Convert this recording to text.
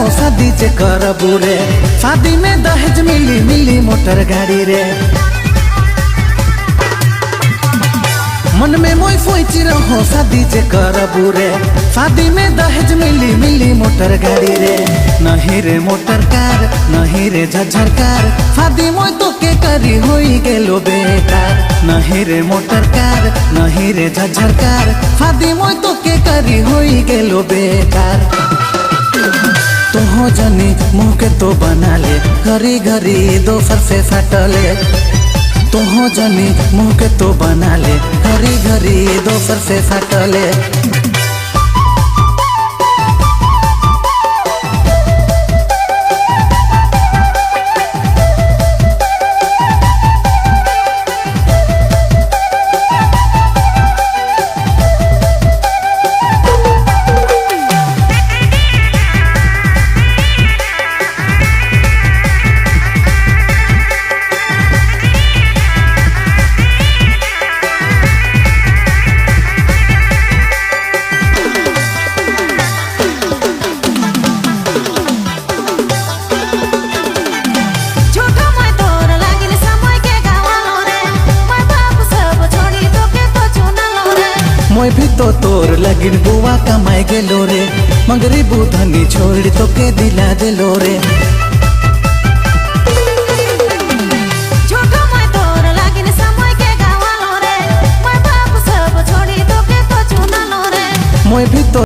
रहो शादी जे करबू रे। शादी में दहेज मिली मिली मोटर गाड़ी रे। मन में मोई सोच रहो शादी जे करबू रे। शादी में दहेज मिली मिली मोटर गाड़ी रे। नहीं रे मोटर कार नहीं रे झज्झर कार, शादी मोई तो के करी होई गेलो बेकार। नहीं रे मोटर कार नहीं रे झज्झर कार, शादी मोई तो के करी होई गेलो बेकार। तुहो जनी मुँह के तो बना ले, घरी घरी दोसर से सटले। तुहो जनी मुँह के तो बना ले, घरी घरी दोसर से सटले। मोय भी तो तोर लगिन बुआ कमाए गेलो रे। मंगरी बुधनी छोड़ तो के दिला दिलो रे। मोय भी तो